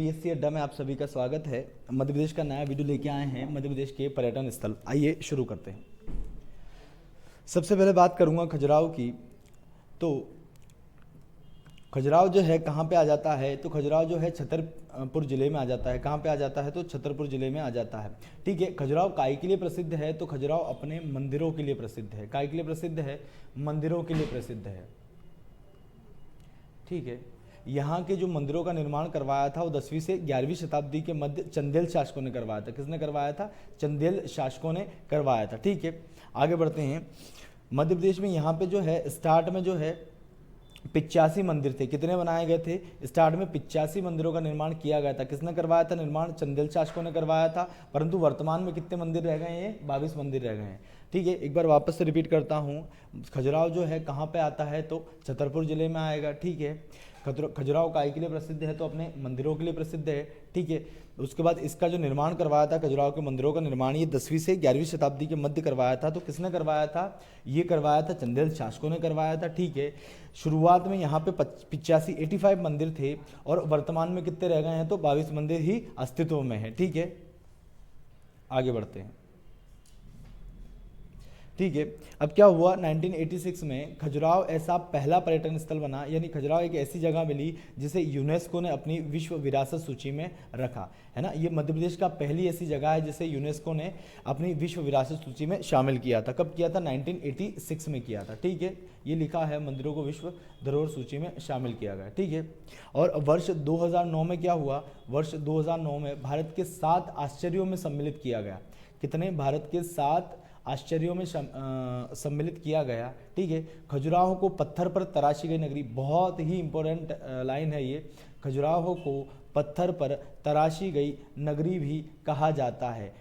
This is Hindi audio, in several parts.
पीएससी अड्डा में आप सभी का स्वागत है। मध्य प्रदेश का नया वीडियो लेके आए हैं, मध्य प्रदेश के पर्यटन स्थल। आइए शुरू करते हैं। सबसे पहले बात करूंगा खजुराहो की। तो खजुराहो जो है कहाँ पे आ जाता है, तो खजुराहो जो है छतरपुर जिले में आ जाता है। कहाँ पे आ जाता है, तो छतरपुर जिले में आ जाता है। ठीक है। खजुराहो काय के लिए प्रसिद्ध है, तो खजुराहो अपने मंदिरों के लिए प्रसिद्ध है। काय के लिए प्रसिद्ध है, मंदिरों के लिए प्रसिद्ध है। ठीक है। यहाँ के जो मंदिरों का निर्माण करवाया था वो 10वीं से 11वीं शताब्दी के मध्य चंदेल शासकों ने करवाया था। किसने करवाया था? चंदेल शासकों ने करवाया था। ठीक है, आगे बढ़ते हैं। मध्य प्रदेश में यहाँ पे जो है स्टार्ट में जो है 85 मंदिर थे। कितने बनाए गए थे? स्टार्ट में 85 मंदिरों का निर्माण किया गया था। किसने करवाया था निर्माण? चंदेल शासकों ने करवाया था। परंतु वर्तमान में कितने मंदिर रह गए हैं? 22 मंदिर रह गए हैं। ठीक है, एक बार वापस से रिपीट करता हूँ। खजुराहो जो है कहाँ पे आता है, तो छतरपुर जिले में आएगा। ठीक है। खजुराहो काय के लिए प्रसिद्ध है, तो अपने मंदिरों के लिए प्रसिद्ध है। ठीक है। उसके बाद इसका जो निर्माण करवाया था, खजुराहो के मंदिरों का निर्माण, ये 10वीं से 11वीं शताब्दी के मध्य करवाया था। तो किसने करवाया था? ये करवाया था चंदेल शासकों ने करवाया था। ठीक है। शुरुआत में यहाँ पे 85 मंदिर थे और वर्तमान में कितने रह गए हैं, तो 22 मंदिर ही अस्तित्व में है। ठीक है, आगे बढ़ते हैं। ठीक है। अब क्या हुआ, 1986 में खजुराहो ऐसा पहला पर्यटन स्थल बना, यानी खजुराहो एक ऐसी जगह मिली जिसे यूनेस्को ने अपनी विश्व विरासत सूची में रखा है ना। ये मध्य प्रदेश का पहली ऐसी जगह है जिसे यूनेस्को ने अपनी विश्व विरासत सूची में शामिल किया था। कब किया था? 1986 में किया था। ठीक है, ये लिखा है मंदिरों को विश्व धरोहर सूची में शामिल किया गया। ठीक है। और वर्ष 2009 में क्या हुआ? वर्ष 2009 में भारत के 7 आश्चर्यों में सम्मिलित किया गया। कितने? भारत के 7 आश्चर्यों में सम्मिलित किया गया। ठीक है। खजुराहो को पत्थर पर तराशी गई नगरी, बहुत ही इंपॉर्टेंट लाइन है ये। खजुराहो को पत्थर पर तराशी गई नगरी भी कहा जाता है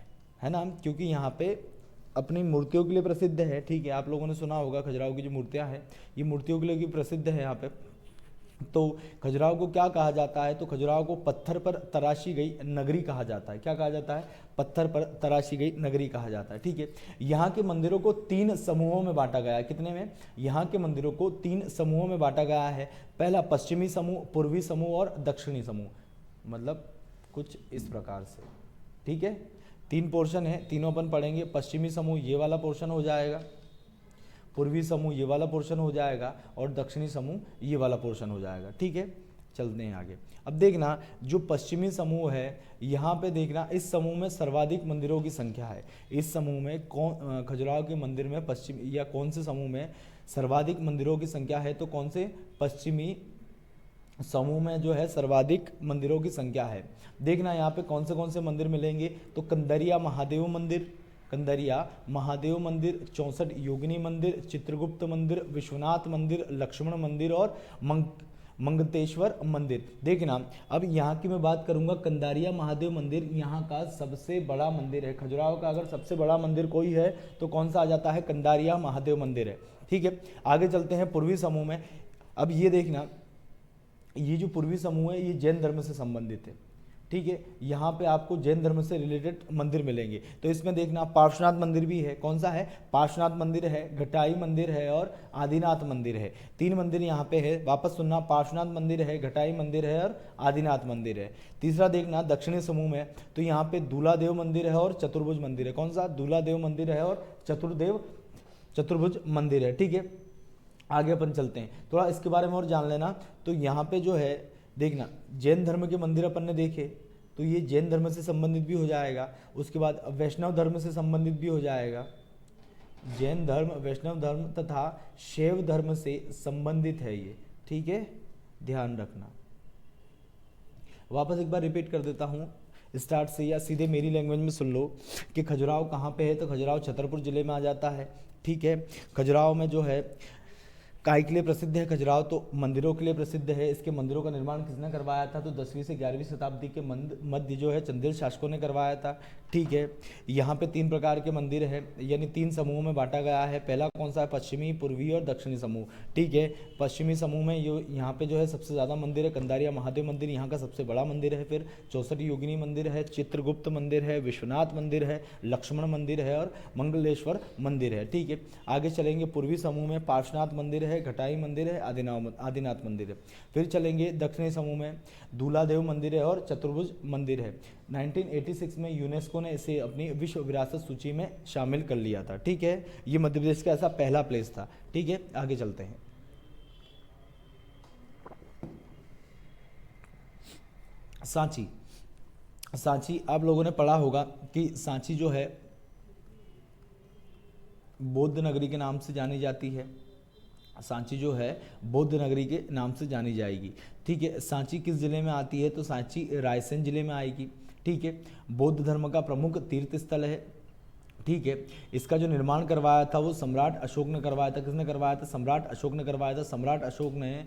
ना, क्योंकि यहाँ पे अपनी मूर्तियों के लिए प्रसिद्ध है। ठीक है, आप लोगों ने सुना होगा खजुराहो की जो मूर्तियाँ हैं ये मूर्तियों के लिए भी प्रसिद्ध है यहाँ पे। तो खजुराहो को क्या कहा जाता है, तो खजुराहो को पत्थर पर तराशी गई नगरी कहा जाता है। क्या कहा जाता है? पत्थर पर तराशी गई नगरी कहा जाता है। ठीक है। यहाँ के मंदिरों को 3 समूहों में बांटा गया है। कितने में? यहाँ के मंदिरों को 3 समूहों में बांटा गया है। पहला पश्चिमी समूह, पूर्वी समूह और दक्षिणी समूह, मतलब कुछ इस प्रकार से। ठीक है, 3 पोर्शन है, तीनों अपन पढ़ेंगे। पश्चिमी समूह ये वाला पोर्शन हो जाएगा, पूर्वी समूह ये वाला पोर्शन हो जाएगा और दक्षिणी समूह ये वाला पोर्शन हो जाएगा। ठीक है, चलते हैं आगे। अब देखना, जो पश्चिमी समूह है यहाँ पे देखना, इस समूह में सर्वाधिक मंदिरों की संख्या है। इस समूह में कौन, खजुराहो के मंदिर में पश्चिम या कौन से समूह में सर्वाधिक मंदिरों की संख्या है, तो कौन से? पश्चिमी समूह में जो है सर्वाधिक मंदिरों की संख्या है। देखना यहाँ पे कौन से मंदिर मिलेंगे, तो कंदरिया महादेव मंदिर, कंदरिया महादेव मंदिर, 64 योगिनी मंदिर, चित्रगुप्त मंदिर, विश्वनाथ मंदिर, लक्ष्मण मंदिर और मंगतेश्वर मंदिर। देखना, अब यहाँ की मैं बात करूंगा, कंदारिया महादेव मंदिर यहाँ का सबसे बड़ा मंदिर है। खजुराहो का अगर सबसे बड़ा मंदिर कोई है तो कौन सा आ जाता है? कंदारिया महादेव मंदिर है। ठीक है, आगे चलते हैं पूर्वी समूह में। अब ये देखना, ये जो पूर्वी समूह है ये जैन धर्म से संबंधित है। ठीक है, यहाँ पे आपको जैन धर्म से रिलेटेड मंदिर मिलेंगे। तो इसमें देखना, पार्श्वनाथ मंदिर भी है। कौन सा है? पार्श्वनाथ मंदिर है, घटाई मंदिर है और आदिनाथ मंदिर है। 3 मंदिर यहाँ पे है। वापस सुनना, पार्श्वनाथ मंदिर है, घटाई मंदिर है और आदिनाथ मंदिर है। तीसरा देखना, दक्षिणी समूह में, तो यहाँ पे दूलादेव मंदिर है और चतुर्भुज मंदिर है। कौन सा? दूलादेव मंदिर है और चतुर्भुज मंदिर है। ठीक है, आगे अपन चलते हैं, थोड़ा इसके बारे में और जान लेना। तो यहाँ पे जो है देखना, जैन धर्म के मंदिर अपन ने देखे, तो ये जैन धर्म से संबंधित भी हो जाएगा। उसके बाद वैष्णव धर्म से संबंधित भी हो जाएगा। जैन धर्म, वैष्णव धर्म तथा शैव धर्म से संबंधित है ये। ठीक है, ध्यान रखना। वापस एक बार रिपीट कर देता हूँ स्टार्ट से, या सीधे मेरी लैंग्वेज में सुन लो कि खजुराहो कहाँ पे है, तो खजुराहो छतरपुर जिले में आ जाता है। ठीक है, खजुराहो में जो है काय के लिए प्रसिद्ध है? खजुराहो तो मंदिरों के लिए प्रसिद्ध है। इसके मंदिरों का निर्माण किसने करवाया था, तो 10वीं से 11वीं शताब्दी के मध्य जो है चंदेल शासकों ने करवाया था। ठीक है, यहाँ पे 3 प्रकार के मंदिर हैं, यानी 3 समूहों में बांटा गया है। पहला कौन सा है? पश्चिमी, पूर्वी और दक्षिणी समूह। ठीक है, पश्चिमी समूह में यहाँ पे जो है सबसे ज़्यादा मंदिर है कंदारिया महादेव मंदिर, यहाँ का सबसे बड़ा मंदिर है। फिर 64 योगिनी मंदिर है, चित्रगुप्त मंदिर है, विश्वनाथ मंदिर है, लक्ष्मण मंदिर है और मंगलेश्वर मंदिर है। ठीक है, आगे चलेंगे। पूर्वी समूह में पार्श्वनाथ मंदिर है, घटाई मंदिर है, आदिनाथ मंदिर है। फिर चलेंगे दक्षिणी समूह में, दूल्हादेव मंदिर है और चतुर्भुज मंदिर है। 1986 में यूनेस्को ने इसे अपनी विश्व विरासत सूची में शामिल कर लिया था। ठीक है, ये मध्य प्रदेश का ऐसा पहला प्लेस था। ठीक है, आगे चलते हैं। सांची। सांची आप लोगों ने पढ़ा होगा कि सांची जो है बौद्ध नगरी के नाम से जानी जाती है। सांची जो है बौद्ध नगरी के नाम से जानी जाएगी। ठीक है, सांची किस जिले में आती है? तो सांची रायसेन जिले में आएगी। ठीक है, बौद्ध धर्म का प्रमुख तीर्थ स्थल है। ठीक है, इसका जो निर्माण करवाया था वो सम्राट अशोक ने करवाया था। किसने करवाया था? सम्राट अशोक ने करवाया था। सम्राट अशोक ने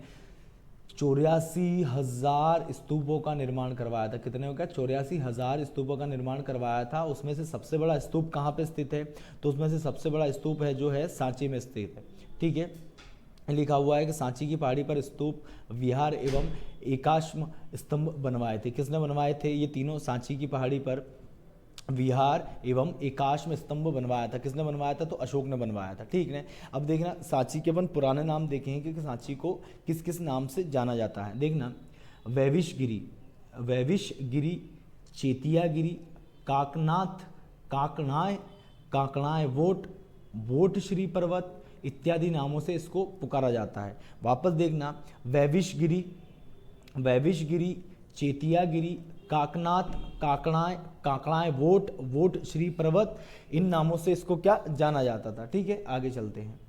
84,000 स्तूपों का निर्माण करवाया था। कितने हो गया? 84,000 स्तूपों का निर्माण करवाया था। उसमें से सबसे बड़ा स्तूप कहाँ पे स्थित है? तो उसमें से सबसे बड़ा स्तूप है जो है सांची में स्थित है। ठीक है, लिखा हुआ है कि सांची की पहाड़ी पर स्तूप, विहार एवं एकाश्म स्तंभ बनवाए थे। किसने बनवाए थे? ये तीनों सांची की पहाड़ी पर विहार एवं एकाश्म स्तंभ बनवाया था। किसने बनवाया था? तो अशोक ने बनवाया था। ठीक है, अब देखना सांची के अपन पुराने नाम देखेंगे कि सांची को किस किस नाम से जाना जाता है। देखना, वैविशगिरी, वैविशगिरी, चेतियागिरी, काकनाथ, काकणाय, काकणाय वोट, वोट श्री पर्वत इत्यादि नामों से इसको पुकारा जाता है। वापस देखना, वैविशगिरी, वैविशगिरी, चेतियागिरी, काकनाथ, काकणाय, काकणाय वोट, वोट श्री पर्वत, इन नामों से इसको क्या जाना जाता था। ठीक है, आगे चलते हैं।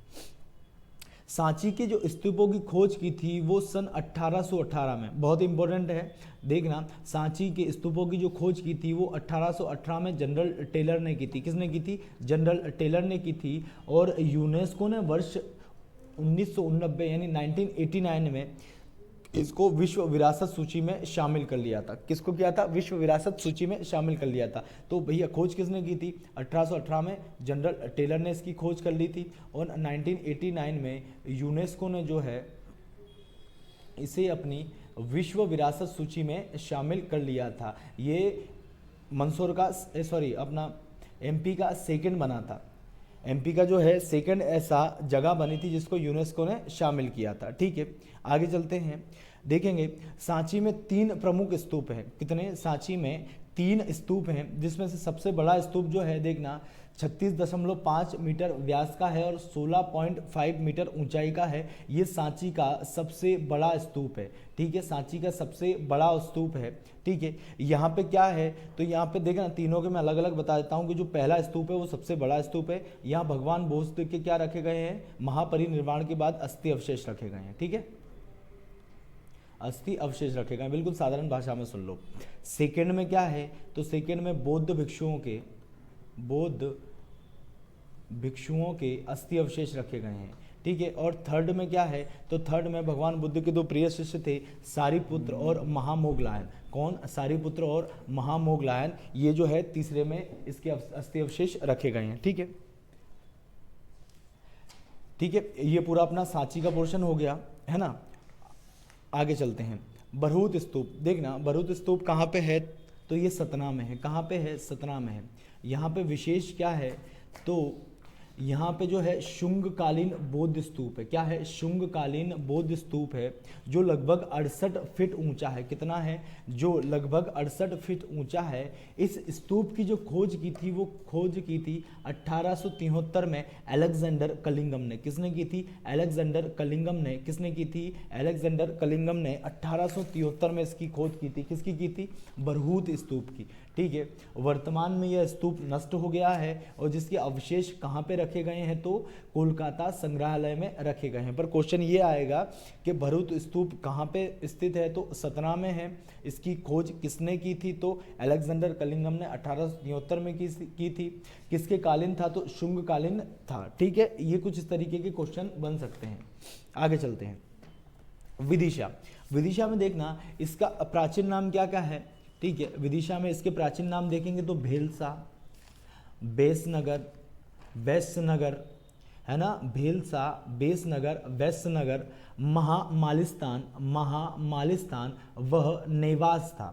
सांची के जो स्तूपों की खोज की थी वो सन 1818 में, बहुत इंपॉर्टेंट है देखना, सांची के स्तूपों की जो खोज की थी वो 1818 में जनरल टेलर ने की थी। किसने की थी? जनरल टेलर ने की थी। और यूनेस्को ने वर्ष 1989 यानी 1989 में इसको विश्व विरासत सूची में शामिल कर लिया था। किसको किया था? विश्व विरासत सूची में शामिल कर लिया था। तो भैया खोज किसने की थी? 1818 में जनरल टेलर ने इसकी खोज कर ली थी और 1989 में यूनेस्को ने जो है इसे अपनी विश्व विरासत सूची में शामिल कर लिया था। ये मंदसौर का अपना एमपी का सेकंड बना था। एमपी का जो है सेकंड ऐसा जगह बनी थी जिसको यूनेस्को ने शामिल किया था। ठीक है, आगे चलते हैं। देखेंगे सांची में 3 प्रमुख स्तूप हैं। कितने? सांची में 3 स्तूप हैं, जिसमें से सबसे बड़ा स्तूप जो है देखना 36.5 मीटर व्यास का है और 16.5 मीटर ऊंचाई का है। ये सांची का सबसे बड़ा स्तूप है। ठीक है, सांची का सबसे बड़ा स्तूप है। ठीक है, यहाँ पे क्या है? तो यहाँ पे देखना तीनों के मैं अलग अलग बता देता हूँ कि जो पहला स्तूप है वो सबसे बड़ा स्तूप है। यहाँ भगवान बोध के क्या रखे गए हैं? महापरिनिर्वाण के बाद अस्थि अवशेष रखे गए हैं। ठीक है, अस्थि अवशेष रखे गए, बिल्कुल साधारण भाषा में सुन लो। सेकंड में क्या है? तो सेकंड में बौद्ध भिक्षुओं के अस्थि अवशेष रखे गए हैं। ठीक है, और थर्ड में क्या है? तो थर्ड में भगवान बुद्ध के 2 प्रिय शिष्य थे, सारिपुत्र और महामोगलायन। कौन? सारिपुत्र और महामोगलायन। ये जो है तीसरे में इसके अस्थि अवशेष रखे गए हैं। ठीक है, ठीक है, ये पूरा अपना सांची का पोर्शन हो गया है ना। आगे चलते हैं। बरहूत स्तूप, देखना बरहूत स्तूप कहाँ पे है? तो ये सतना में है। कहाँ पे है? सतना में है। यहाँ पे विशेष क्या है? तो यहाँ पे जो है शुंगकालीन बौद्ध स्तूप है। क्या है? शुंगकालीन बौद्ध स्तूप है जो लगभग 68 फीट ऊंचा है। कितना है? जो लगभग 68 फीट ऊंचा है। इस स्तूप की जो खोज की थी वो खोज की थी 1873 में अलेक्जेंडर कलिंगम ने। किसने की थी? अलेक्जेंडर कलिंगम ने। किसने की थी? अलेक्जेंडर कलिंगम ने 1873 में इसकी खोज की थी। किसकी की थी? बरहूत स्तूप की। ठीक है, वर्तमान में यह स्तूप नष्ट हो गया है और जिसके अवशेष कहाँ पे रखे गए हैं? तो कोलकाता संग्रहालय में रखे गए हैं। पर क्वेश्चन ये आएगा कि बरहूत स्तूप कहाँ पे स्थित है? तो सतना में है। इसकी खोज किसने की थी? तो अलेक्जेंडर कलिंगम ने 1873 में की थी। किसके कालीन था? तो शुंगकालीन था। ठीक है, ये कुछ इस तरीके के क्वेश्चन बन सकते हैं। आगे चलते हैं। विदिशा, विदिशा में देखना इसका प्राचीन नाम क्या क्या है? ठीक है, विदिशा में इसके प्राचीन नाम देखेंगे तो भेलसा, बेसनगर, वैश्यनगर है ना, भेलसा, बेसनगर, वैश्यनगर, महामालिस्तान वह निवास था।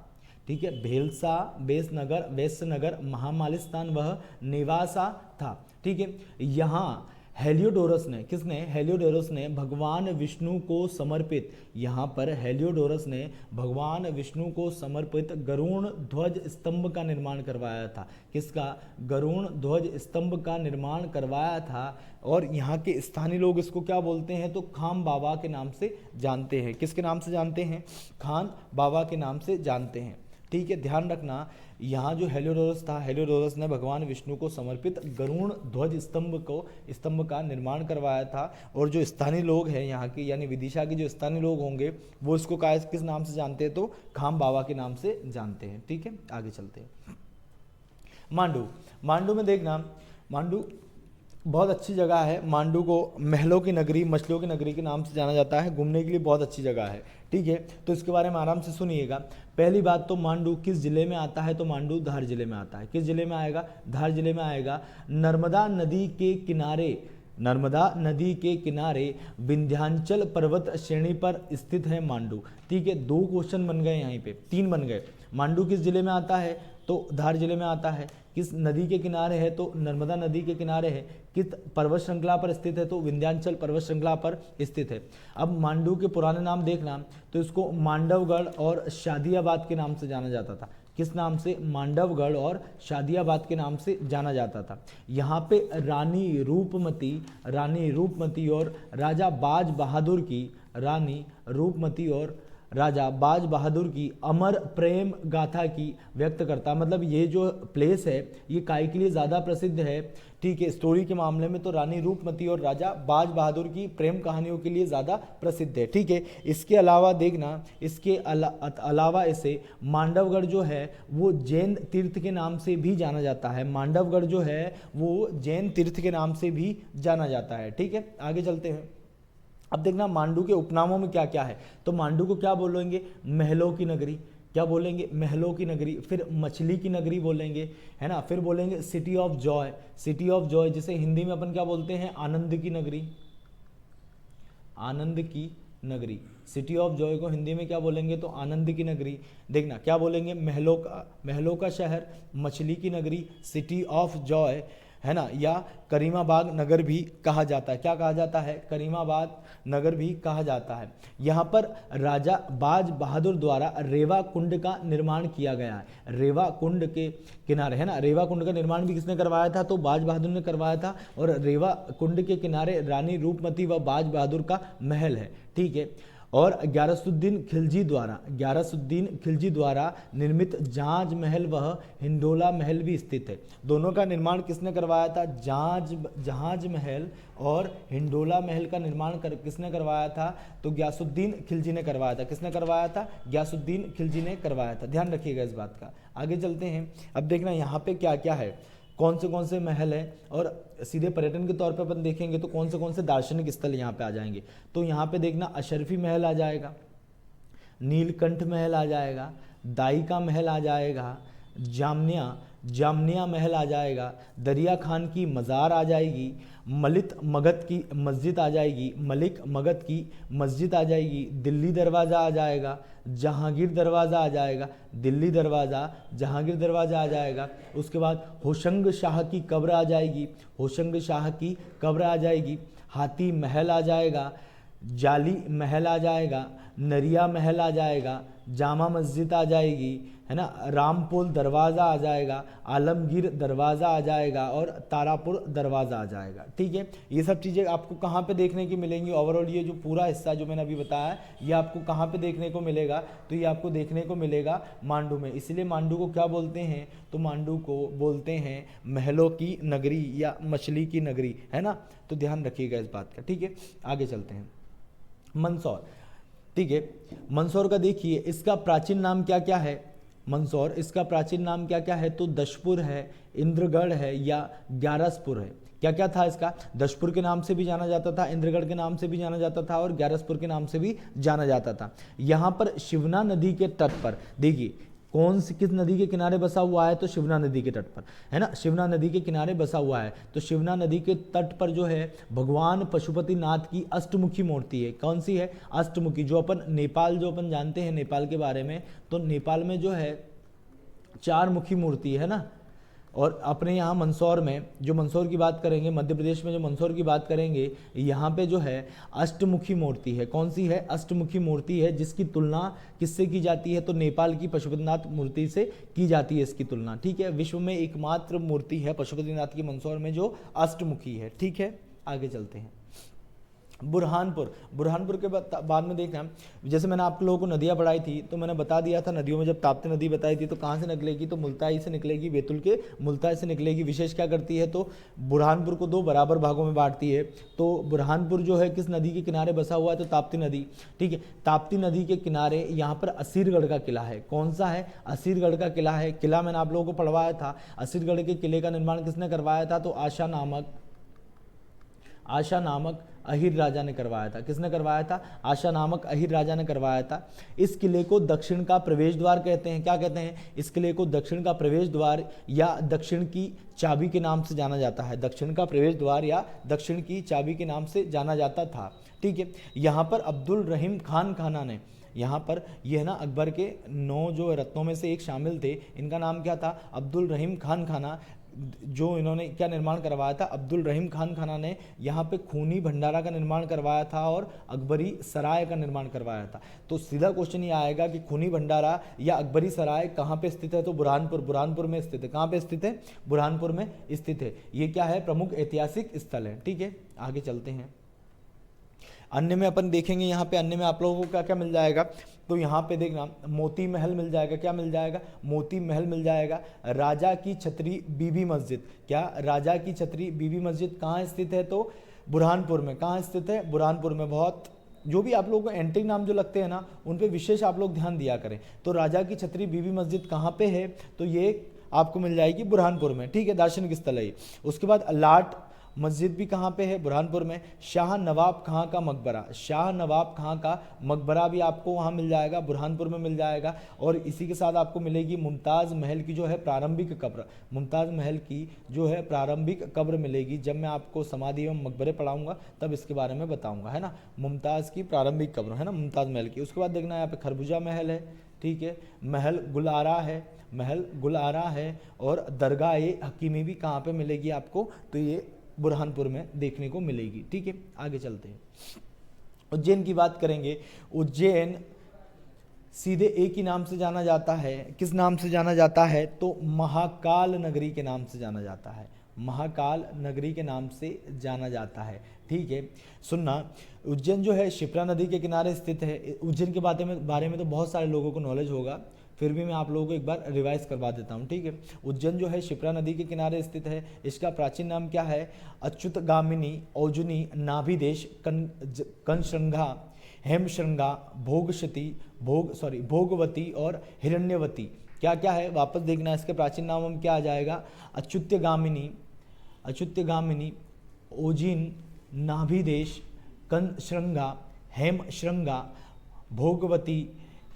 ठीक है, भेलसा, बेसनगर, वैश्यनगर, महामालिस्तान वह निवासा था। ठीक है, यहाँ हेलियोडोरस ने, किसने, हेलियोडोरस ने भगवान विष्णु को समर्पित, यहाँ पर हेलियोडोरस ने भगवान विष्णु को समर्पित गरुण ध्वज स्तंभ का निर्माण करवाया था। किसका, गरुण ध्वज स्तंभ का निर्माण करवाया था। और यहाँ के स्थानीय लोग इसको क्या बोलते हैं, तो खाम बाबा के नाम से जानते हैं। किसके नाम से जानते हैं, खान बाबा के नाम से जानते हैं। ठीक है, ध्यान रखना, यहाँ जो हेलियोडोरस था, हेलियोडोरस ने भगवान विष्णु को समर्पित गरुण ध्वज स्तंभ का निर्माण करवाया था। और जो स्थानीय लोग हैं यहाँ के, यानी विदिशा के जो स्थानीय लोग होंगे, वो इसको किस नाम से जानते हैं, तो खाम बाबा के नाम से जानते हैं। ठीक है, आगे चलते हैं। मांडू, मांडू में देखना, मांडू बहुत अच्छी जगह है। मांडू को महलों की नगरी, मछलियों की नगरी के नाम से जाना जाता है। घूमने के लिए बहुत अच्छी जगह है। ठीक है, तो इसके बारे में आराम से सुनिएगा। पहली बात तो मांडू किस जिले में आता है, तो मांडू धार जिले में आता है। किस जिले में आएगा, धार जिले में आएगा। नर्मदा नदी के किनारे, नर्मदा नदी के किनारे विंध्याचल पर्वत श्रेणी पर स्थित है मांडू। ठीक है, 2 क्वेश्चन बन गए, यहाँ पे 3 बन गए। मांडू किस जिले में आता है, तो धार जिले में आता है। किस नदी के किनारे है, तो नर्मदा नदी के किनारे है। किस पर्वत श्रृंखला पर स्थित है, तो विंध्याचल पर्वत श्रृंखला पर स्थित है। अब मांडू के पुराने नाम देखना, तो इसको मांडवगढ़ और शादियाबाद के नाम से जाना जाता था। किस नाम से, मांडवगढ़ और शादियाबाद के नाम से जाना जाता था। यहाँ पे रानी रूपमती और राजा बाज बहादुर की, रानी रूपमती और राजा बाज बहादुर की अमर प्रेम गाथा की व्यक्त करता। मतलब ये जो प्लेस है ये काय के लिए ज़्यादा प्रसिद्ध है। ठीक है, स्टोरी के मामले में तो रानी रूपमती और राजा बाज बहादुर की प्रेम कहानियों के लिए ज़्यादा प्रसिद्ध है। ठीक है, इसके अलावा देखना, इसके अलावा इसे मांडवगढ़ जो है वो जैन तीर्थ के नाम से भी जाना जाता है। मांडवगढ़ जो है वो जैन तीर्थ के नाम से भी जाना जाता है। ठीक है, आगे चलते हैं। अब देखना मांडू के उपनामों में क्या क्या है, तो मांडू को क्या बोलेंगे, महलों की नगरी। क्या बोलेंगे, महलों की नगरी। फिर मछली की नगरी बोलेंगे, है ना। फिर बोलेंगे city of Joy, city of Joy, जिसे हिंदी में अपन क्या बोलते हैं, आनंद की नगरी, आनंद की नगरी। सिटी ऑफ जॉय को हिंदी में क्या बोलेंगे, तो आनंद की नगरी। देखना क्या बोलेंगे, महलों का शहर, मछली की नगरी, सिटी ऑफ जॉय, है ना। या करीमाबाग नगर भी कहा जाता है। क्या कहा जाता है, करीमाबाद नगर भी कहा जाता है। यहाँ पर राजा बाज बहादुर द्वारा रेवा कुंड का निर्माण किया गया है। रेवा कुंड के किनारे, है ना, रेवा कुंड का निर्माण भी किसने करवाया था, तो बाज बहादुर ने करवाया था। और रेवा कुंड के किनारे रानी रूपमती व बाज बहादुर का महल है। ठीक है, और ग्यारसुद्दीन खिलजी द्वारा निर्मित जांज महल व हिंडोला महल भी स्थित है। दोनों का निर्माण किसने करवाया था, जहाज महल और हिंडोला महल का निर्माण किसने करवाया था, तो ग्यासुद्दीन खिलजी ने करवाया था। किसने करवाया था, ग्यासुद्दीन खिलजी ने करवाया था। ध्यान रखिएगा इस बात का। आगे चलते हैं। अब देखना यहाँ पे क्या क्या है, कौन से महल है, और सीधे पर्यटन के तौर पे अपन देखेंगे तो कौन से दार्शनिक स्थल यहाँ पे आ जाएंगे। तो यहाँ पे देखना अशरफी महल आ जाएगा, नीलकंठ महल आ जाएगा, दाई का महल आ जाएगा, जामनिया महल आ जाएगा, दरिया खान की मज़ार आ जाएगी, मलिक मगध की मस्जिद आ जाएगी, दिल्ली दरवाज़ा आ जाएगा, जहांगीर दरवाज़ा आ जाएगा, जहांगीर दरवाज़ा आ जाएगा। उसके बाद होशंग शाह की कब्र आ जाएगी, हाथी महल आ जाएगा, जाली महल आ जाएगा, नरिया महल आ जाएगा, जामा मस्जिद आ जाएगी, है ना, रामपोल दरवाज़ा आ जाएगा, आलमगीर दरवाज़ा आ जाएगा, और तारापुर दरवाज़ा आ जाएगा। ठीक है, ये सब चीज़ें आपको कहाँ पे देखने की मिलेंगी, ओवरऑल ये जो पूरा हिस्सा जो मैंने अभी बताया ये आपको कहाँ पे देखने को मिलेगा, तो ये आपको देखने को मिलेगा मांडू में। इसलिए मांडू को क्या बोलते हैं, तो मांडू को बोलते हैं महलों की नगरी या मछली की नगरी, है ना। तो ध्यान रखिएगा इस बात का। ठीक है, आगे चलते हैं। मंदसौर, ठीक है, मंदसौर का देखिए इसका प्राचीन नाम क्या क्या है, मंदसौर इसका प्राचीन नाम क्या क्या है, तो दशपुर है, इंद्रगढ़ है, या ग्यारसपुर है। क्या क्या था इसका, दशपुर के नाम से भी जाना जाता था, इंद्रगढ़ के नाम से भी जाना जाता था, और ग्यारसपुर के नाम से भी जाना जाता था। यहाँ पर शिवना नदी के तट पर देखिए किस नदी के किनारे बसा हुआ है, तो शिवना नदी के तट पर, है ना, शिवना नदी के किनारे बसा हुआ है। तो शिवना नदी के तट पर जो है भगवान पशुपतिनाथ की अष्टमुखी मूर्ति है। कौन सी है, अष्टमुखी। जो अपन जानते हैं नेपाल के बारे में, तो नेपाल में जो है 4 मुखी मूर्ति है ना, और अपने यहाँ मंदसौर में, जो मंदसौर की बात करेंगे, मध्य प्रदेश में जो मंदसौर की बात करेंगे, यहाँ पे जो है अष्टमुखी मूर्ति है। कौन सी है? अष्टमुखी मूर्ति है, जिसकी तुलना किससे की जाती है? तो नेपाल की पशुपतिनाथ मूर्ति से की जाती है इसकी तुलना। ठीक है, विश्व में एकमात्र मूर्ति है पशुपतिनाथ की मंदसौर में जो अष्टमुखी है। ठीक है, आगे चलते हैं। बुरहानपुर, बुरहानपुर के बाद में देखना, जैसे मैंने आप लोगों को नदियाँ पढ़ाई थी तो मैंने बता दिया था, नदियों में जब ताप्ती नदी बताई थी तो कहाँ से निकलेगी? तो मुल्ताई से निकलेगी, बैतुल के मुल्ताई से निकलेगी। विशेष क्या करती है? तो बुरहानपुर को दो बराबर भागों में बांटती है। तो बुरहानपुर जो है किस नदी के किनारे बसा हुआ है? तो ताप्ती नदी। ठीक है, ताप्ती नदी के किनारे यहाँ पर असीरगढ़ का किला है। कौन सा है? असीरगढ़ का किला है। किला मैंने आप लोगों को पढ़वाया था। असीरगढ़ के किले का निर्माण किसने करवाया था? तो आशा नामक अहिर राजा ने करवाया था। किसने करवाया था? आशा नामक अहिर राजा ने करवाया था। इस किले को दक्षिण का प्रवेश द्वार कहते हैं। क्या कहते हैं? इस किले को दक्षिण का प्रवेश द्वार या दक्षिण की चाबी के नाम से जाना जाता है। दक्षिण का प्रवेश द्वार या दक्षिण की चाबी के नाम से जाना जाता था। ठीक है, यहाँ पर अब्दुल रहीम खान खाना ने, यहाँ पर ये है ना अकबर के 9 जो रत्नों में से एक शामिल थे, इनका नाम क्या था? अब्दुल रहीम खान खाना। जो इन्होंने क्या निर्माण करवाया था? अब्दुल रहीम खान खाना ने यहाँ पे खूनी भंडारा का निर्माण करवाया था और अकबरी सराय का निर्माण करवाया था। तो सीधा क्वेश्चन ये आएगा कि खूनी भंडारा या अकबरी सराय कहाँ पे स्थित है? तो बुरहानपुर में स्थित है। कहाँ पे स्थित है? बुरहानपुर में स्थित है। ये क्या है? प्रमुख ऐतिहासिक स्थल है। ठीक है, आगे चलते हैं। अन्य में अपन देखेंगे, यहाँ पे अन्य में आप लोगों को क्या क्या मिल जाएगा? तो यहाँ पे देखना, मोती महल मिल जाएगा। क्या मिल जाएगा? मोती महल मिल जाएगा। राजा की छतरी बीबी मस्जिद। क्या? राजा की छतरी बीबी मस्जिद कहाँ स्थित है? तो बुरहानपुर में। कहाँ स्थित है? बुरहानपुर में। बहुत जो भी आप लोगों को एंटीक नाम जो लगते हैं ना, उन पे विशेष आप लोग ध्यान दिया करें। तो राजा की छतरी बीबी मस्जिद कहाँ पे है? तो ये आपको मिल जाएगी बुरहानपुर में। ठीक है, दार्शनिक स्थल है ये। उसके बाद लाट मस्जिद भी कहाँ पे है? बुरहानपुर में। शाह नवाब खां का मकबरा, शाह नवाब खां का मकबरा भी आपको वहाँ मिल जाएगा, बुरहानपुर में मिल जाएगा। और इसी के साथ आपको मिलेगी मुमताज़ महल की जो है प्रारंभिक कब्र, मुमताज़ महल की जो है प्रारंभिक कब्र मिलेगी। जब मैं आपको समाधि एवं मकबरे पढ़ाऊंगा तब इसके बारे में बताऊंगा, है ना। मुमताज़ की प्रारंभिक कब्र, है ना, मुमताज़ महल की। उसके बाद देखना यहाँ पे खरबूजा महल है। ठीक है, महल गुलारा है, महल गुलारा है। और दरगाह हकीमी भी कहाँ पे मिलेगी आपको? तो ये बुरहानपुर में देखने को मिलेगी। ठीक है, आगे चलते हैं। उज्जैन की बात करेंगे। उज्जैन सीधे एक ही नाम से जाना जाता है। किस नाम से जाना जाता है? तो महाकाल नगरी के नाम से जाना जाता है। महाकाल नगरी के नाम से जाना जाता है। ठीक है, सुनना, उज्जैन जो है शिप्रा नदी के किनारे स्थित है। उज्जैन के बारे में तो बहुत सारे लोगों को नॉलेज होगा, फिर भी मैं आप लोगों को एक बार रिवाइज करवा देता हूँ। ठीक है, उज्जैन जो है शिप्रा नदी के किनारे स्थित है। इसका प्राचीन नाम क्या है? अच्युतगामिनी, औजुनी, नाभिदेश, कंशृंगा, हेमशृंगा, भोगवती और हिरण्यवती। क्या क्या है? वापस देखना, इसके प्राचीन नाम हम क्या आ जाएगा? अच्युतगामिनी, ओजिन, नाभिदेश, कंशृंगा, हेमशृंगा, भोगवती,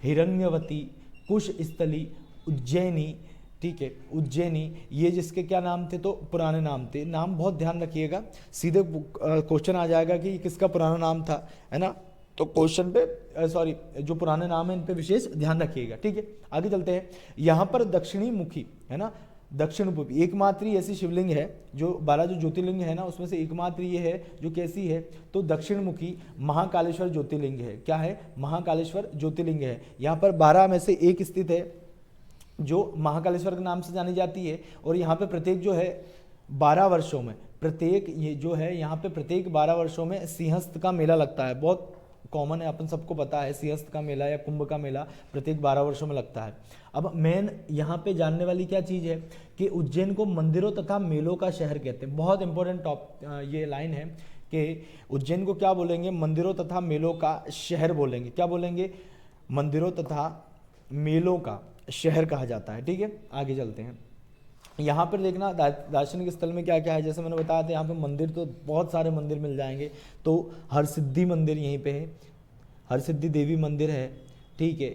हिरण्यवती, कुश स्थली, उज्जैनी। ठीक है, उज्जैनी, ये जिसके क्या नाम थे? तो पुराने नाम थे। नाम बहुत ध्यान रखिएगा, सीधे क्वेश्चन आ जाएगा कि किसका पुराना नाम था, है ना। तो क्वेश्चन पे जो पुराने नाम है इन पे विशेष ध्यान रखिएगा। ठीक है, आगे चलते हैं। यहाँ पर दक्षिणी मुखी, है ना, दक्षिण पूर्वी एकमात्र ऐसी शिवलिंग है, जो 12 जो ज्योतिर्लिंग है ना उसमें से एकमात्र ये है जो कैसी है? तो दक्षिण मुखी महाकालेश्वर ज्योतिर्लिंग है। क्या है? महाकालेश्वर ज्योतिर्लिंग है। यहाँ पर 12 में से एक स्थित है जो महाकालेश्वर के नाम से जानी जाती है। और यहाँ पे प्रत्येक जो है 12 वर्षों में, प्रत्येक ये जो है यहाँ पे प्रत्येक 12 वर्षों में सिंहस्थ का मेला लगता है। बहुत कॉमन है, अपन सबको पता है, सिंहस्थ का मेला या कुंभ का मेला प्रत्येक 12 वर्षों में लगता है। अब मेन यहाँ पे जानने वाली क्या चीज़ है कि उज्जैन को मंदिरों तथा मेलों का शहर कहते हैं। बहुत इंपॉर्टेंट ये लाइन है कि उज्जैन को क्या बोलेंगे? मंदिरों तथा मेलों का शहर बोलेंगे। क्या बोलेंगे? मंदिरों तथा मेलों का शहर कहा जाता है। ठीक है, आगे चलते हैं। यहाँ पर देखना दार्शनिक स्थल में क्या क्या है, जैसे मैंने बताया था यहाँ पे मंदिर तो बहुत सारे मंदिर मिल जाएंगे। तो हरसिद्धि मंदिर यहीं पे है, हरसिद्धि देवी मंदिर है। ठीक है,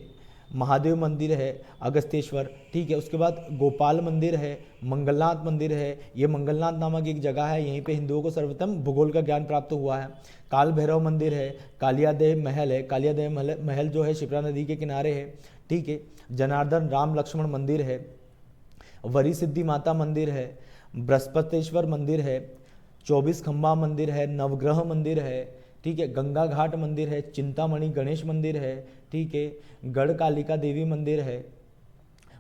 महादेव मंदिर है, अगस्तेश्वर। ठीक है, उसके बाद गोपाल मंदिर है, मंगलनाथ मंदिर है। ये मंगलनाथ नामक एक जगह है, यहीं पे हिंदुओं को सर्वप्रथम भूगोल का ज्ञान प्राप्त हुआ है। काल भैरव मंदिर है, कालियादेव महल है, कालियादेव महल जो है शिप्रा नदी के किनारे है। ठीक है, जनार्दन राम लक्ष्मण मंदिर है, वरी सिद्धि माता मंदिर है, बृहस्पतेश्वर मंदिर है, 24 खंबा मंदिर है, नवग्रह मंदिर है, ठीक है, गंगा घाट मंदिर है, चिंतामणि गणेश मंदिर है, ठीक है, गढ़ कालिका देवी मंदिर है,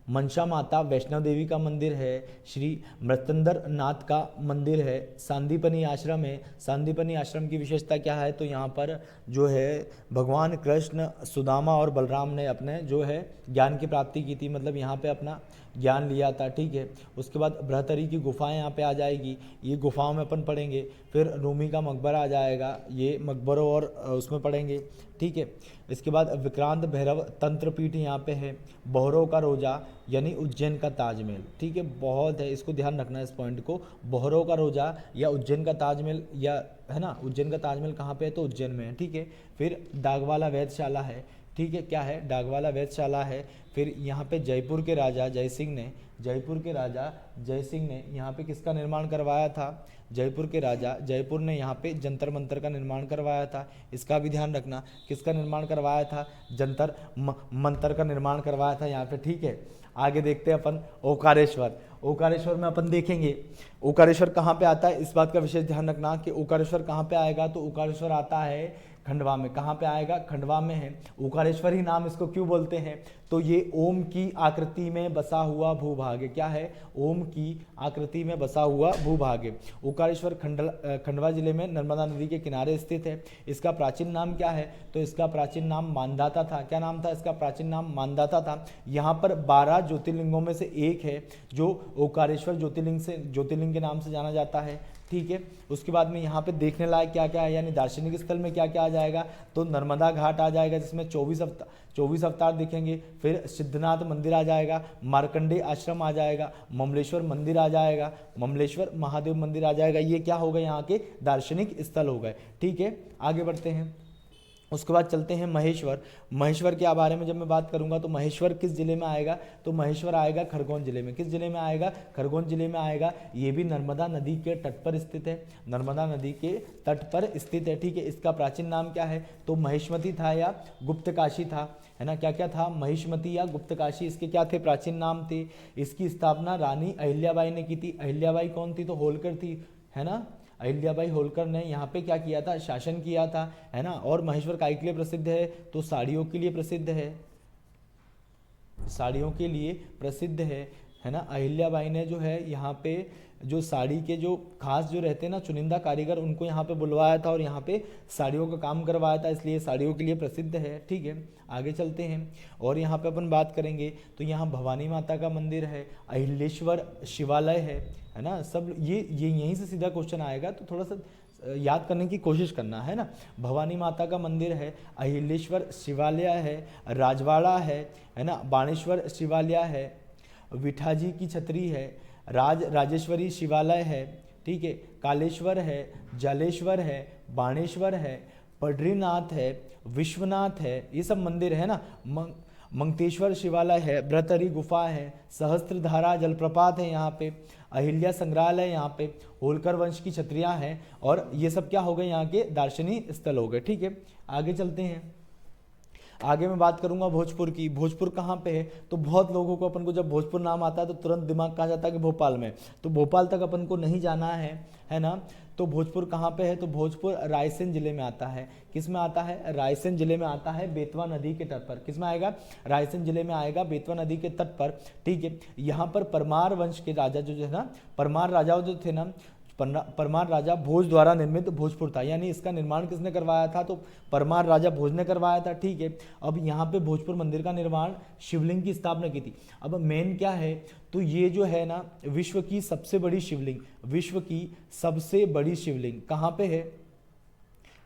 मनसा माता वैष्णव देवी का मंदिर है, श्री मृत्यंदर नाथ का मंदिर है, सांदीपनी आश्रम है। सांदीपनी आश्रम की विशेषता क्या है, तो यहाँ पर जो है भगवान कृष्ण, सुदामा और बलराम ने अपने जो है ज्ञान की प्राप्ति की थी, मतलब यहाँ पे अपना ज्ञान लिया था, ठीक है। उसके बाद बृहतरी की गुफाएं यहाँ पे आ जाएगी, ये गुफाओं में अपन पढ़ेंगे। फिर रूमी का मकबरा आ जाएगा, ये मकबरों और उसमें पढ़ेंगे, ठीक है। इसके बाद विक्रांत भैरव तंत्रपीठ यहाँ पे है, बहरों का रोजा यानी उज्जैन का ताजमहल, ठीक है, बहुत है, इसको ध्यान रखना है इस पॉइंट को। बहरों का रोजा या उज्जैन का ताजमहल, या है ना, उज्जैन का ताजमहल कहाँ पे है, तो उज्जैन में है, ठीक है। फिर डागवाला वेधशाला है, ठीक है, क्या है, डागवाला वेधशाला है। फिर यहाँ पे जयपुर के राजा जयसिंह ने, जयपुर के राजा जयसिंह ने यहाँ पे किसका निर्माण करवाया था, जयपुर के राजा जयपुर ने यहाँ पे जंतर मंतर का निर्माण करवाया था, इसका भी ध्यान रखना, किसका निर्माण करवाया था, जंतर मंतर का निर्माण करवाया था यहाँ पे, ठीक है। आगे देखते हैं अपन ओकारेश्वर। ओकारेश्वर में अपन देखेंगे ओकारेश्वर कहाँ पे आता है, इस बात का विशेष ध्यान रखना कि ओकारेश्वर कहाँ पे आएगा, तो ओकारेश्वर आता है खंडवा में। कहाँ पे आएगा, खंडवा में है। ओकारेश्वर ही नाम इसको क्यों बोलते हैं, तो ये ओम की आकृति में बसा हुआ भूभाग है, क्या है, ओम की आकृति में बसा हुआ भूभाग है। ओकारेश्वर खंडवा जिले में नर्मदा नदी के किनारे स्थित है। इसका प्राचीन नाम क्या है, तो इसका प्राचीन नाम मानदाता था। क्या नाम था इसका, प्राचीन नाम मानदाता था। यहाँ पर 12 ज्योतिर्लिंगों में से एक है जो ओकारेश्वर ज्योतिर्लिंग के नाम से जाना जाता है, ठीक है। उसके बाद में यहाँ पे देखने लायक क्या क्या है, यानी दार्शनिक स्थल में क्या क्या आ जाएगा, तो नर्मदा घाट आ जाएगा जिसमें 24 अवतार दिखेंगे। फिर सिद्धनाथ मंदिर आ जाएगा, मार्कंडेय आश्रम आ जाएगा, ममलेश्वर मंदिर आ जाएगा, ममलेश्वर महादेव मंदिर आ जाएगा। ये क्या हो गए, यहाँ के दार्शनिक स्थल हो गए, ठीक है। आगे बढ़ते हैं, उसके बाद चलते हैं महेश्वर। महेश्वर के बारे में जब मैं बात करूंगा तो महेश्वर किस जिले में आएगा, तो महेश्वर आएगा खरगोन जिले में। किस जिले में आएगा, खरगोन जिले में आएगा। ये भी नर्मदा नदी के तट पर स्थित है, नर्मदा नदी के तट पर स्थित है, ठीक है। इसका प्राचीन नाम क्या है, तो महिष्मती था या गुप्तकाशी था, है ना, क्या क्या था, महिष्मती या गुप्तकाशी इसके क्या थे, प्राचीन नाम थे। इसकी स्थापना रानी अहिल्याबाई ने की थी। अहिल्याबाई कौन थी, तो होलकर थी, है ना। अहिल्याबाई होलकर ने यहाँ पे क्या किया था, शासन किया था, है ना। और महेश्वर काय के लिए प्रसिद्ध है, तो साड़ियों के लिए प्रसिद्ध है, साड़ियों के लिए प्रसिद्ध है ना। अहिल्याबाई ने जो है यहाँ पे जो साड़ी के जो खास जो रहते हैं ना चुनिंदा कारीगर, उनको यहाँ पे बुलवाया था और यहाँ पे साड़ियों का काम करवाया था, इसलिए साड़ियों के लिए प्रसिद्ध है, ठीक है। आगे चलते हैं और यहाँ पे अपन बात करेंगे तो यहाँ भवानी माता का मंदिर है, अहिलेश्वर शिवालय है ना। सब ये यहीं से सीधा क्वेश्चन आएगा, तो थोड़ा सा याद करने की कोशिश करना, है ना। भवानी माता का मंदिर है, अहिलेश्वर शिवालय है, राजवाड़ा है ना, बाणेश्वर शिवालय है, विठाजी की छतरी है, राजेश्वरी शिवालय है, ठीक है, कालेश्वर है, जलेश्वर है, बाणेश्वर है, बद्रीनाथ है, विश्वनाथ है, ये सब मंदिर है ना। मंगतेश्वर शिवालय है, बृहतरी गुफा है, सहस्त्रधारा जलप्रपात है यहाँ पे, अहिल्या संग्रहालय यहाँ पे, होलकर वंश की छत्रियाँ हैं, और ये सब क्या हो गए, यहाँ के दार्शनिक स्थल हो गए, ठीक है। आगे चलते हैं, आगे मैं बात करूंगा भोजपुर की। भोजपुर कहाँ पे है, तो बहुत लोगों को अपन को जब भोजपुर नाम आता है तो तुरंत दिमाग कहाँ जाता है कि भोपाल में, तो भोपाल तक अपन को नहीं जाना है ना। तो भोजपुर कहाँ पे है, तो भोजपुर रायसेन जिले में आता है। किस में आता है, रायसेन जिले में आता है, बेतवा नदी के तट पर। किस में आएगा, रायसेन जिले में आएगा, बेतवा नदी के तट पर, ठीक है। यहाँ पर परमार वंश के राजा जो है ना, परमार राजा जो थे ना, परमार राजा भोज द्वारा निर्मित भोजपुर था, यानी इसका निर्माण किसने करवाया था, तो परमार राजा भोज ने करवाया था, ठीक है। अब यहाँ पे भोजपुर मंदिर का निर्माण, शिवलिंग की स्थापना की थी। अब मेन क्या है, तो ये जो है ना विश्व की सबसे बड़ी शिवलिंग, विश्व की सबसे बड़ी शिवलिंग कहाँ पे है,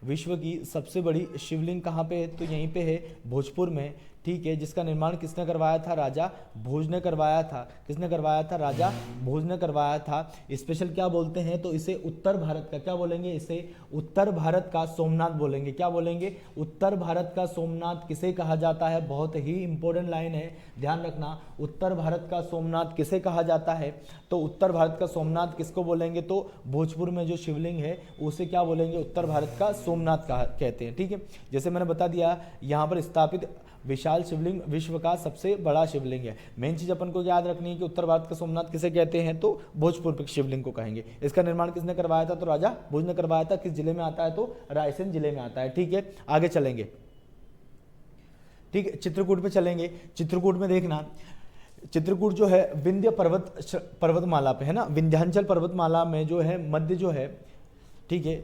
विश्व की सबसे बड़ी शिवलिंग कहाँ पे है, तो यहीं पे है भोजपुर में, ठीक है। जिसका निर्माण किसने करवाया था, राजा भोज ने करवाया था। किसने करवाया था, राजा भोज ने करवाया था। स्पेशल क्या बोलते हैं, तो इसे उत्तर भारत का, क्या बोलेंगे, इसे उत्तर भारत का सोमनाथ बोलेंगे। क्या बोलेंगे, उत्तर भारत का सोमनाथ किसे कहा जाता है, बहुत ही इंपॉर्टेंट लाइन है, ध्यान रखना। उत्तर भारत का सोमनाथ किसे कहा जाता है, तो उत्तर भारत का सोमनाथ किसको बोलेंगे, तो भोजपुर में जो शिवलिंग है उसे क्या बोलेंगे, उत्तर भारत का सोमनाथ कहते हैं, ठीक है। जैसे मैंने बता दिया, यहाँ पर स्थापित विशाल शिवलिंग विश्व का सबसे बड़ा शिवलिंग है। मेन चीज अपन को याद रखनी है कि उत्तर भारत का सोमनाथ किसे कहते हैं, तो भोजपुर के शिवलिंग को कहेंगे। इसका निर्माण किसने करवाया था, तो राजा भोज ने करवाया था। किस जिले में आता है, तो रायसेन जिले में आता है। ठीक है, आगे चलेंगे। ठीक है, चित्रकूट पे चलेंगे। चित्रकूट में देखना, चित्रकूट जो है विंध्य पर्वतमाला पे है ना, विंध्याचल पर्वतमाला में जो है मध्य जो है, ठीक है,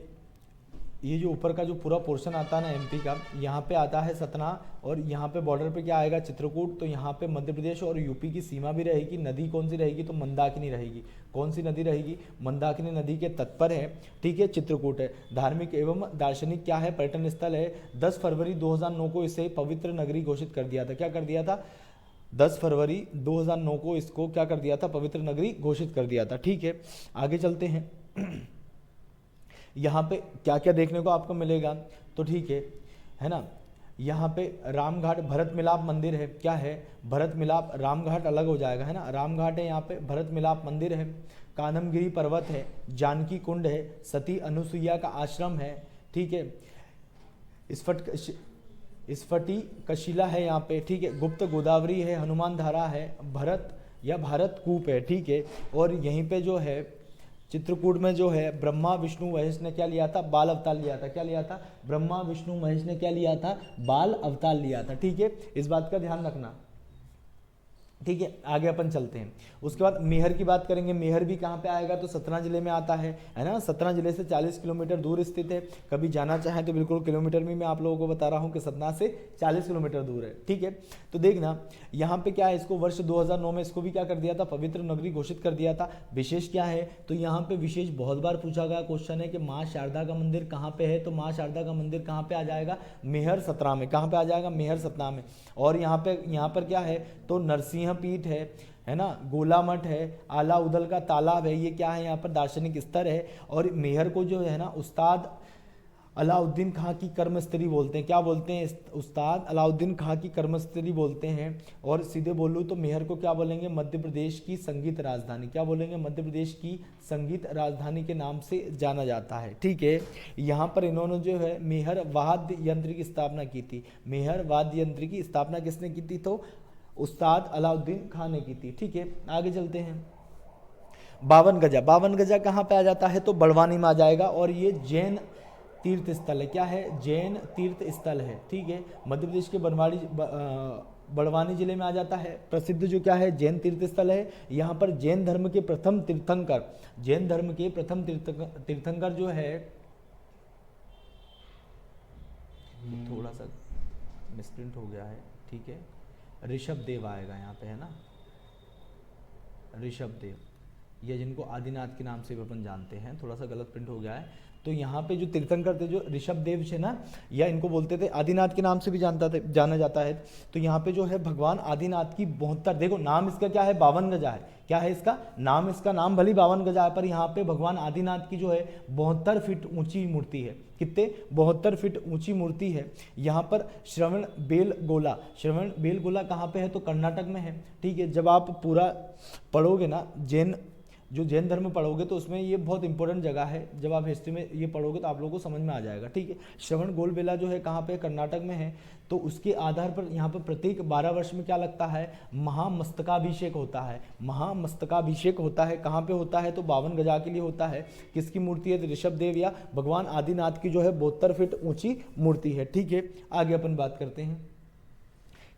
ये जो ऊपर का जो पूरा पोर्शन आता है ना एमपी का, यहाँ पे आता है सतना, और यहाँ पे बॉर्डर पे क्या आएगा, चित्रकूट। तो यहाँ पे मध्य प्रदेश और यूपी की सीमा भी रहेगी। नदी कौन सी रहेगी, तो मंदाकिनी रहेगी। कौन सी नदी रहेगी, मंदाकिनी नदी के तट पर है। ठीक है, चित्रकूट है। धार्मिक एवं दार्शनिक क्या है, पर्यटन स्थल है। 10 फरवरी 2009 को इसे पवित्र नगरी घोषित कर दिया था। क्या कर दिया था, 10 फरवरी 2009 को इसको क्या कर दिया था, पवित्र नगरी घोषित कर दिया था। ठीक है, आगे चलते हैं। यहाँ पे क्या क्या देखने को आपको मिलेगा, तो ठीक है ना, यहाँ पे रामघाट भरत मिलाप मंदिर है। क्या है, भरत मिलाप, रामघाट अलग हो जाएगा है ना, रामघाट है, यहाँ पे भरत मिलाप मंदिर है। कानमगिरी पर्वत है, जानकी कुंड है, सती अनुसुईया का आश्रम है। ठीक है, स्फटी कशिला है यहाँ पे। ठीक है, गुप्त गोदावरी है, हनुमान धारा है, भरत या भारत कूप है। ठीक है, और यहीं पे जो है चित्रकूट में जो है ब्रह्मा विष्णु महेश ने क्या लिया था, बाल अवतार लिया था। क्या लिया था, ब्रह्मा विष्णु महेश ने क्या लिया था, बाल अवतार लिया था। ठीक है, इस बात का ध्यान रखना। ठीक है, आगे अपन चलते हैं। उसके बाद मेहर की बात करेंगे। मेहर भी कहाँ पे आएगा, तो सतना जिले में आता है ना। सतना जिले से 40 किलोमीटर दूर स्थित है। कभी जाना चाहें तो बिल्कुल किलोमीटर में मैं आप लोगों को बता रहा हूँ कि सतना से 40 किलोमीटर दूर है। ठीक है, तो देखना यहाँ पे क्या है, इसको वर्ष 2009 में इसको भी क्या कर दिया था, पवित्र नगरी घोषित कर दिया था। विशेष क्या है, तो यहाँ पे विशेष बहुत बार पूछा गया क्वेश्चन है कि माँ शारदा का मंदिर कहाँ पे है, तो माँ शारदा का मंदिर कहाँ पे आ जाएगा, मेहर सतना में। कहाँ पे आ जाएगा, मेहर सतना में। और यहाँ पर क्या है, तो नरसिंह पीठ है ना, गोला मठ है, आला उदल का तालाब है। ये क्या है, यहाँ पर दार्शनिक स्तर है। और मेहर को जो है ना उस्ताद अलाउद्दीन खां की कर्मस्थली बोलते हैं। क्या बोलते हैं, उस्ताद अलाउद्दीन खां की कर्मस्थली बोलते हैं। और सीधे बोलूँ तो मेहर को क्या बोलेंगे, मध्य प्रदेश की संगीत राजधानी। क्या बोलेंगे, मध्य प्रदेश की संगीत राजधानी के नाम से जाना जाता है। ठीक है, यहाँ पर इन्होंने जो है मेहर वाद्य यंत्र की स्थापना की थी। मेहर वाद्य यंत्र की स्थापना किसने की थी, तो उस्ताद अलाउद्दीन खान ने की थी। ठीक है, आगे चलते हैं। 52 गजा, 52 गजा कहाँ पे आ जाता है, तो बड़वानी में आ जाएगा। और ये जैन तीर्थ स्थल है। क्या है, जैन तीर्थ स्थल है। ठीक है, मध्य प्रदेश के बड़वानी जिले में आ जाता है। प्रसिद्ध जो क्या है, जैन तीर्थ स्थल है। यहाँ पर जैन धर्म के प्रथम तीर्थंकर, जैन धर्म के प्रथम तीर्थंकर जो है, थोड़ा सा मिसप्रिंट हो गया है। ठीक है, ऋषभ देव आएगा यहाँ पे है ना, ऋषभ देव, ये जिनको आदिनाथ के नाम से भी अपन जानते हैं। थोड़ा सा गलत प्रिंट हो गया है। तो यहाँ पे जो तीर्थंकर थे, जो ऋषभ देव थे ना, या इनको बोलते थे आदिनाथ के नाम से भी जाना जाता है। तो यहाँ पे जो है भगवान आदिनाथ की 72, देखो नाम इसका क्या है, 52 गजा है। क्या है इसका नाम, इसका नाम भली 52 गजा है, पर यहाँ पे भगवान आदिनाथ की जो है 72 फीट ऊंची मूर्ति है। कितने, 72 फीट ऊंची मूर्ति है। यहाँ पर श्रवण बेलगोला कहाँ पे है, तो कर्नाटक में है। ठीक है, जब आप पूरा पढ़ोगे ना जैन धर्म पढ़ोगे तो उसमें ये बहुत इंपॉर्टेंट जगह है। जब आप हिस्ट्री में ये पढ़ोगे तो आप लोगों को समझ में आ जाएगा। ठीक है, श्रवण बेलगोला जो है कहाँ पे, कर्नाटक में है। तो उसके आधार पर यहाँ पर प्रत्येक 12 वर्ष में क्या लगता है, महामस्तकाभिषेक होता है। महामस्तकाभिषेक होता है, कहाँ पे होता है, तो 52 गजा के लिए होता है। किसकी मूर्ति है, तो ऋषभ देव या भगवान आदिनाथ की जो है 72 फीट ऊंची मूर्ति है। ठीक है, आगे अपन बात करते हैं।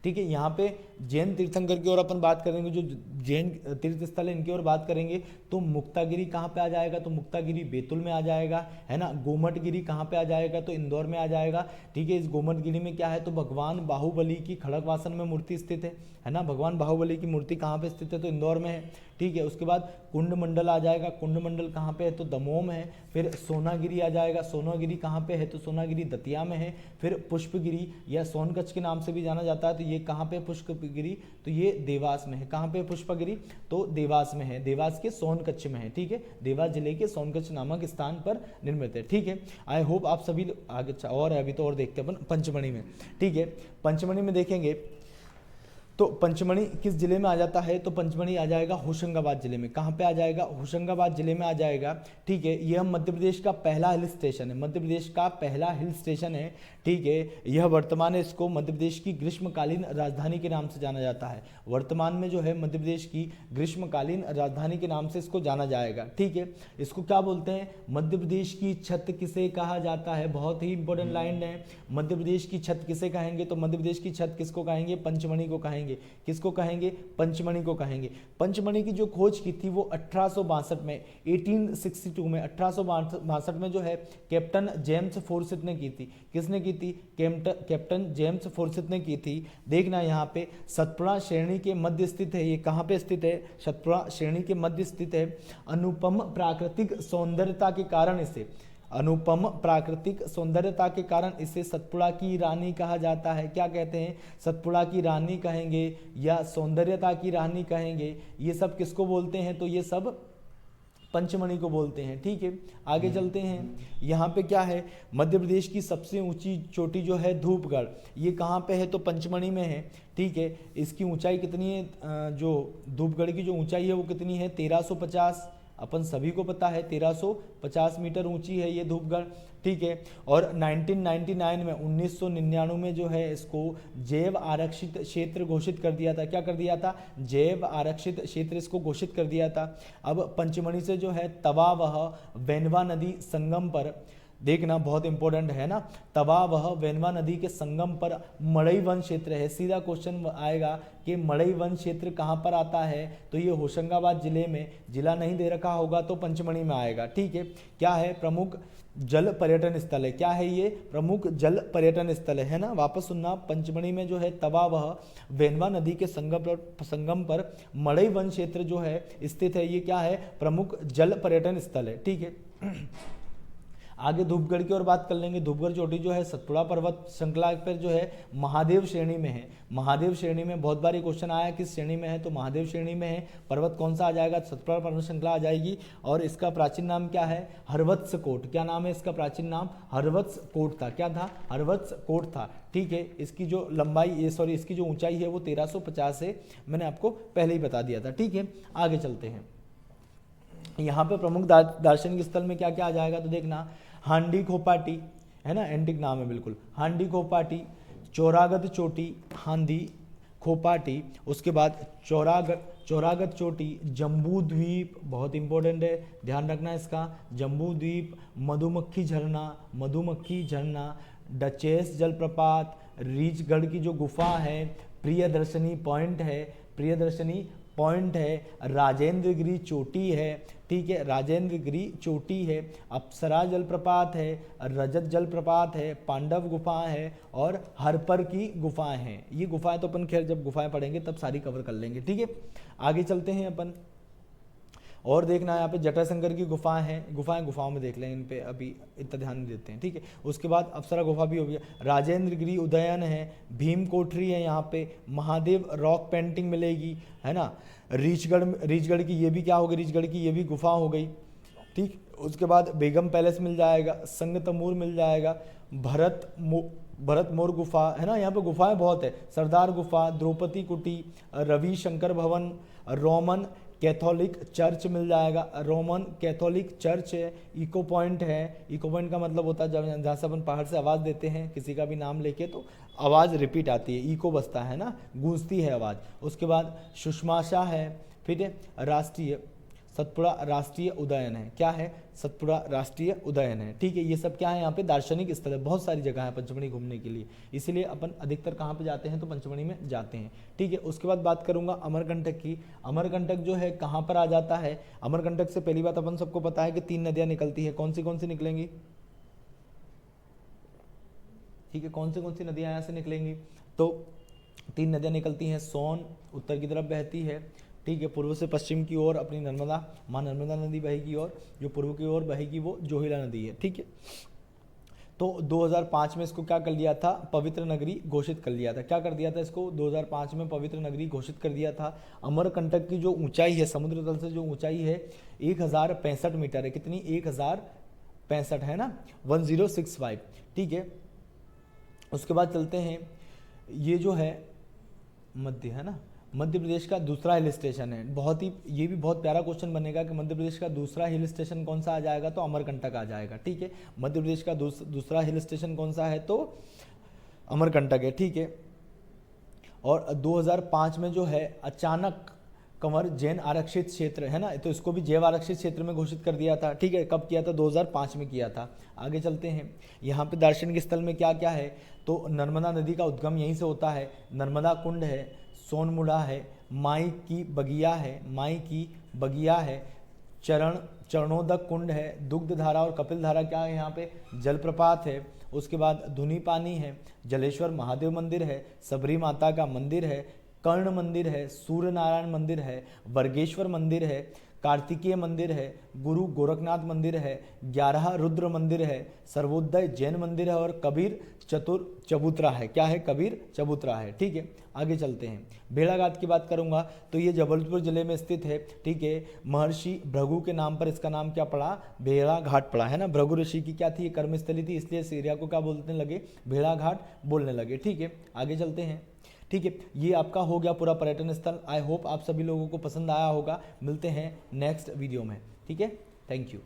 ठीक है, यहाँ पे जैन तीर्थंकर की ओर अपन बात करेंगे, जो जैन तीर्थ स्थल है इनकी ओर बात करेंगे। तो मुक्तागिरी कहाँ पे आ जाएगा, तो मुक्तागिरी बैतूल में आ जाएगा है ना। गोमटगिरी कहाँ पे आ जाएगा, तो इंदौर में आ जाएगा। ठीक है, इस गोमटगिरी में क्या है, तो भगवान बाहुबली की खड़गवासन में मूर्ति स्थित है ना। भगवान बाहुबली की मूर्ति कहाँ पे स्थित है, तो इंदौर में है। ठीक है, उसके बाद कुंड मंडल आ जाएगा। कुंड मंडल कहाँ पे है, तो दमोह में है। फिर सोनागिरी आ जाएगा। सोनागिरी कहाँ पे है, तो सोनागिरी दतिया में है। फिर पुष्पगिरी या सोनकच्छ के नाम से भी जाना जाता है। तो ये कहाँ पे पुष्पगिरी, तो ये देवास में है। कहाँ पे पुष्पगिरी, तो देवास में है, देवास के सोनकच्छ में है। ठीक है, देवास जिले के सोनकच्छ नामक स्थान पर निर्मित है। ठीक है, आई होप आप सभी आगे, और अभी तो और देखते हैं अपन पंचमढ़ी में। ठीक है, पंचमढ़ी में देखेंगे तो पंचमढ़ी किस जिले में आ जाता है, तो पंचमढ़ी आ जाएगा होशंगाबाद जिले में। कहाँ पे आ जाएगा, होशंगाबाद जिले में आ जाएगा, ठीक है। यह मध्य प्रदेश का पहला हिल स्टेशन है, मध्य प्रदेश का पहला हिल स्टेशन है, ठीक है। यह वर्तमान में इसको मध्य प्रदेश की ग्रीष्मकालीन राजधानी के नाम से जाना जाता है। वर्तमान में जो है मध्य प्रदेश की ग्रीष्मकालीन राजधानी के नाम से इसको जाना जाएगा, ठीक है। इसको क्या बोलते हैं, मध्य प्रदेश की छत किसे कहा जाता है, बहुत ही इंपॉर्टेंट लाइन है। मध्य प्रदेश की छत किसे कहेंगे, तो मध्य प्रदेश की छत किसको कहेंगे, पंचमढ़ी को कहेंगे। किसको कहेंगे, पंचमढ़ी को कहेंगे। पंचमढ़ी की जो खोज की थी वो 1862 में, 1862 में, 1862 में जो है कैप्टन जेम्स फोर्सिथ ने की थी। किसने की थी, कैप्टन जेम्स फोर्सिथ ने की थी। देखना यहाँ पे सतपुड़ा श्रेणी के मध्य स्थित है। ये कहाँ पे स्थित है, सतपुड़ा श्रेणी के मध्य स्थित है। अनुपम प्राकृतिक सौंदर्यता के कारण इसे, अनुपम प्राकृतिक सौंदर्यता के कारण इसे सतपुड़ा की रानी कहा जाता है। क्या कहते हैं, सतपुड़ा की रानी कहेंगे या सौंदर्यता की रानी कहेंगे। ये सब किसको बोलते हैं, तो ये सब पंचमढ़ी को बोलते हैं, ठीक है। आगे चलते हैं, यहाँ पे क्या है, मध्य प्रदेश की सबसे ऊंची चोटी जो है धूपगढ़, ये कहाँ पे है, तो पंचमढ़ी में है, ठीक है। इसकी ऊंचाई कितनी है, जो धूपगढ़ की जो ऊंचाई है वो कितनी है, 1350, अपन सभी को पता है 1350 मीटर ऊंची है ये धूपगढ़, ठीक है। और 1999 में 1999 में जो है इसको जैव आरक्षित क्षेत्र घोषित कर दिया था। क्या कर दिया था, जैव आरक्षित क्षेत्र इसको घोषित कर दिया था। अब पंचमढ़ी से जो है तवावह वेनवा नदी संगम पर, देखना बहुत इंपॉर्टेंट है ना, तवावह वेनवा नदी के संगम पर मड़ई वन क्षेत्र है। सीधा क्वेश्चन आएगा कि मड़ई वन क्षेत्र कहाँ पर आता है, तो ये होशंगाबाद जिले में, जिला नहीं दे रखा होगा तो पंचमढ़ी में आएगा, ठीक है। क्या है, प्रमुख जल पर्यटन स्थल है। क्या है ये, प्रमुख जल पर्यटन स्थल है ना। वापस सुनना, पंचमढ़ी में जो है तवावह वेनवा नदी के संगम पर मड़ई वन क्षेत्र जो है स्थित है। ये क्या है, प्रमुख जल पर्यटन स्थल है, ठीक है। आगे धूपगढ़ की ओर बात कर लेंगे। धूपगढ़ चोटी जो है सतपुड़ा पर्वत श्रृंखला पर जो है महादेव श्रेणी में है। महादेव श्रेणी में बहुत बार क्वेश्चन आया किस श्रेणी में है, तो महादेव श्रेणी में है। पर्वत कौन सा आ जाएगा, सतपुड़ा पर्वत श्रृंखला आ जाएगी। और इसका प्राचीन नाम क्या है, हरवत्स कोट। क्या नाम है इसका प्राचीन नाम, हरवत्स कोट था। क्या था, हरवत्स कोट था, ठीक है। इसकी जो लंबाई इसकी जो ऊंचाई है वो 1350 है, मैंने आपको पहले ही बता दिया था, ठीक है। आगे चलते हैं, यहाँ पे प्रमुख दार्शनिक स्थल में क्या क्या आ जाएगा, तो देखना हांडी खोपाटी है ना, एंटिक नाम है बिल्कुल, हांडी खोपाटी, चौरागत चोटी, हांडी खोपाटी, उसके बाद चौरागत चोटी, जम्बू द्वीप, बहुत इंपॉर्टेंट है, ध्यान रखना इसका, जम्बू द्वीप, मधुमक्खी झरना, डचेस जलप्रपात, रीछगढ़ की जो गुफा है, प्रियदर्शनी पॉइंट है, राजेंद्रगिरी चोटी है, ठीक है, राजेंद्रगिरी चोटी है, अप्सरा जलप्रपात है, रजत जलप्रपात है, पांडव गुफा है और हरपर की गुफाएं हैं। ये गुफाएं तो अपन खैर जब गुफाएं पढ़ेंगे तब सारी कवर कर लेंगे, ठीक है। आगे चलते हैं अपन, और देखना यहाँ पे जटाशंकर की गुफाएं हैं, गुफाओं में देख लें, इन पे अभी इतना ध्यान नहीं देते हैं, ठीक है। उसके बाद अप्सरा गुफा भी हो गया, राजेंद्रगिरी उदयन है, भीम कोठरी है, यहाँ पे महादेव रॉक पेंटिंग मिलेगी, है ना। रीछगढ़ की ये भी क्या हो गई, रीछगढ़ की ये भी गुफा हो गई, ठीक। उसके बाद बेगम पैलेस मिल जाएगा, संग तमूर मिल जाएगा, भरत मोर गुफा है ना, यहाँ पे गुफाएं बहुत है, सरदार गुफा, द्रौपदी कुटी, रवि शंकर भवन, रोमन कैथोलिक चर्च मिल जाएगा, रोमन कैथोलिक चर्च है, इको पॉइंट है। इको पॉइंट का मतलब होता है जब जहाँ से अपन पहाड़ से आवाज़ देते हैं किसी का भी नाम लेके तो आवाज़ रिपीट आती है, इको बजता है ना, गूंजती है आवाज़। उसके बाद सुषमाशा है, फिर राष्ट्रीय सतपुड़ा राष्ट्रीय उद्यान है। क्या है, सतपुड़ा राष्ट्रीय उद्यान है, ठीक है। ये सब क्या है, यहाँ पे दार्शनिक स्थल है, बहुत सारी जगह है पंचमढ़ी घूमने के लिए, इसीलिए अपन अधिकतर कहाँ पे जाते हैं, तो पंचमढ़ी में जाते हैं, ठीक है। उसके बाद बात करूंगा अमरकंटक की। अमरकंटक जो है कहाँ पर आ जाता है, अमरकंटक से पहली बात अपन सबको पता है कि 3 नदियाँ निकलती है। कौन सी निकलेंगी, ठीक है, कौन सी नदियाँ यहाँ से निकलेंगी, तो 3 नदियाँ निकलती हैं। सोन उत्तर की तरफ बहती है, ठीक है, पूर्व से पश्चिम की ओर अपनी माँ नर्मदा नदी बहेगी, और जो पूर्व की ओर बहेगी वो जोहिला नदी है, ठीक है। तो 2005 में इसको क्या कर लिया था, पवित्र नगरी घोषित कर लिया था। क्या कर दिया था इसको, 2005 में पवित्र नगरी घोषित कर दिया था। अमरकंटक की जो ऊंचाई है, समुद्र तल से जो ऊंचाई है 1065 मीटर है। कितनी, 1065 है ना, 1065, ठीक है। उसके बाद चलते हैं, ये जो है मध्य, है ना, मध्य प्रदेश का दूसरा हिल स्टेशन है। बहुत ही, ये भी बहुत प्यारा क्वेश्चन बनेगा कि मध्य प्रदेश का दूसरा हिल स्टेशन कौन सा आ जाएगा, तो अमरकंटक आ जाएगा। ठीक है, मध्य प्रदेश का दूसरा हिल स्टेशन कौन सा है, तो अमरकंटक है। ठीक है, और 2005 में जो है अचानक कंवर जैन आरक्षित क्षेत्र, है ना, तो इसको भी जैव आरक्षित क्षेत्र में घोषित कर दिया था। ठीक है, कब किया था, 2005 में किया था। आगे चलते हैं, यहाँ पे दार्शनिक स्थल में क्या क्या है, तो नर्मदा नदी का उद्गम यहीं से होता है, नर्मदा कुंड है, सोनमुड़ा है, माई की बगिया है, माई की बगिया है, चरणोदक कुंड है, दुग्ध धारा और कपिल धारा क्या है, यहाँ पे जलप्रपात है। उसके बाद धुनी पानी है, जलेश्वर महादेव मंदिर है, सबरी माता का मंदिर है, कर्ण मंदिर है, सूर्य नारायण मंदिर है, वर्गेश्वर मंदिर है, कार्तिकेय मंदिर है, गुरु गोरखनाथ मंदिर है, 11 रुद्र मंदिर है, सर्वोदय जैन मंदिर है, और कबीर चबूतरा है। क्या है, कबीर चबूतरा है। ठीक है, आगे चलते हैं, भेड़ाघाट की बात करूंगा तो ये जबलपुर जिले में स्थित है। ठीक है, महर्षि भृगु के नाम पर इसका नाम क्या पड़ा, भेड़ाघाट पड़ा, है ना। भृगु ऋषि की क्या थी, कर्मस्थली थी, इसलिए इस एरिया को क्या बोलने लगे, भेड़ाघाट बोलने लगे। ठीक है, आगे चलते हैं। ठीक है, ये आपका हो गया पूरा पर्यटन स्थल। आई होप आप सभी लोगों को पसंद आया होगा। मिलते हैं नेक्स्ट वीडियो में। ठीक है, थैंक यू।